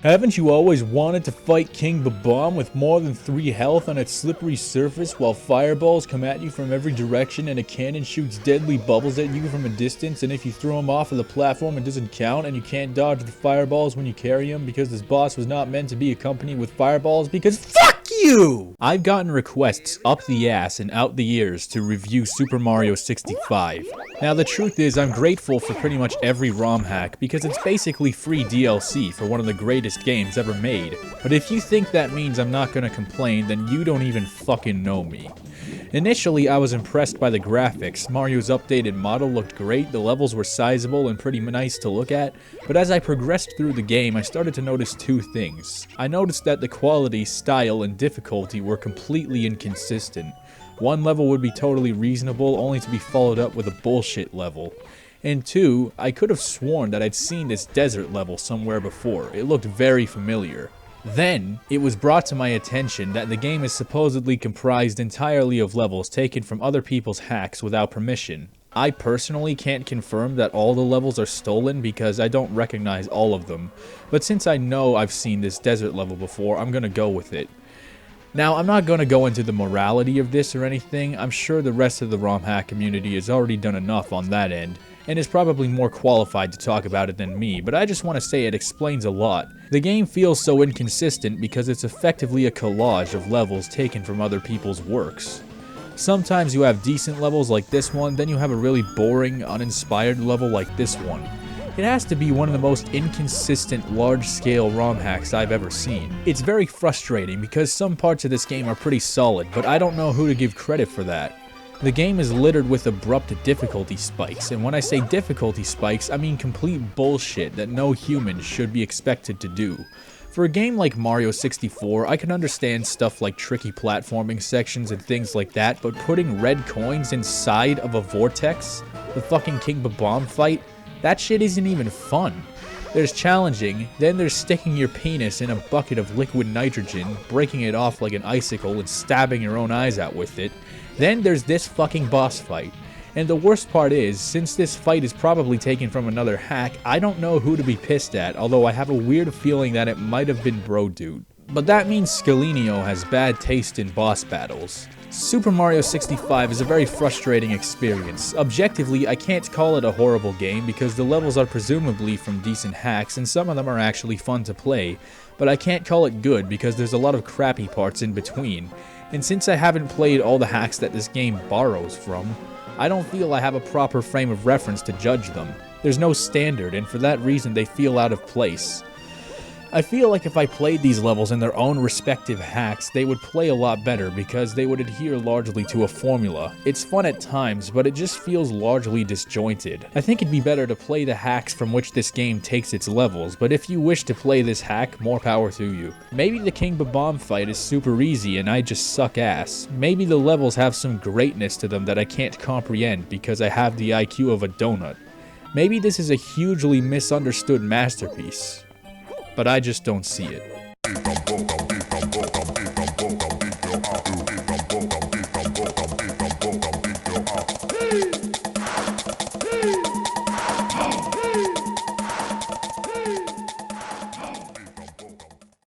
Haven't you always wanted to fight King Babam with more than 3 health on its slippery surface while fireballs come at you from every direction and a cannon shoots deadly bubbles at you from a distance, and if you throw him off of the platform it doesn't count and you can't dodge the fireballs when you carry him because this boss was not meant to be accompanied with fireballs because FUCK you! I've gotten requests up the ass and out the ears to review Super Mario 65. Now the truth is I'm grateful for pretty much every ROM hack because it's basically free DLC for one of the greatest games ever made. But if you think that means I'm not gonna complain, then you don't even fucking know me. Initially, I was impressed by the graphics. Mario's updated model looked great, the levels were sizable and pretty nice to look at, but as I progressed through the game, I started to notice 2 things. I noticed that the quality, style, and difficulty were completely inconsistent. One level would be totally reasonable, only to be followed up with a bullshit level. And 2, I could have sworn that I'd seen this desert level somewhere before. It looked very familiar. Then, it was brought to my attention that the game is supposedly comprised entirely of levels taken from other people's hacks without permission. I personally can't confirm that all the levels are stolen because I don't recognize all of them, but since I know I've seen this desert level before, I'm gonna go with it. Now, I'm not going to go into the morality of this or anything. I'm sure the rest of the ROM hack community has already done enough on that end, and is probably more qualified to talk about it than me, but I just want to say it explains a lot. The game feels so inconsistent because it's effectively a collage of levels taken from other people's works. Sometimes you have decent levels like this one, then you have a really boring, uninspired level like this one. It has to be one of the most inconsistent, large-scale ROM hacks I've ever seen. It's very frustrating because some parts of this game are pretty solid, but I don't know who to give credit for that. The game is littered with abrupt difficulty spikes, and when I say difficulty spikes, I mean complete bullshit that no human should be expected to do. For a game like Mario 64, I can understand stuff like tricky platforming sections and things like that, but putting red coins inside of a vortex, the fucking King Babam fight, that shit isn't even fun. There's challenging, then there's sticking your penis in a bucket of liquid nitrogen, breaking it off like an icicle and stabbing your own eyes out with it. Then there's this fucking boss fight. And the worst part is, since this fight is probably taken from another hack, I don't know who to be pissed at, although I have a weird feeling that it might have been Bro Dude. But that means Scalinio has bad taste in boss battles. Super Mario 65 is a very frustrating experience. Objectively, I can't call it a horrible game because the levels are presumably from decent hacks and some of them are actually fun to play, but I can't call it good because there's a lot of crappy parts in between. And since I haven't played all the hacks that this game borrows from, I don't feel I have a proper frame of reference to judge them. There's no standard, and for that reason they feel out of place. I feel like if I played these levels in their own respective hacks, they would play a lot better because they would adhere largely to a formula. It's fun at times, but it just feels largely disjointed. I think it'd be better to play the hacks from which this game takes its levels, but if you wish to play this hack, more power to you. Maybe the King Babam fight is super easy and I just suck ass. Maybe the levels have some greatness to them that I can't comprehend because I have the IQ of a donut. Maybe this is a hugely misunderstood masterpiece, but I just don't see it.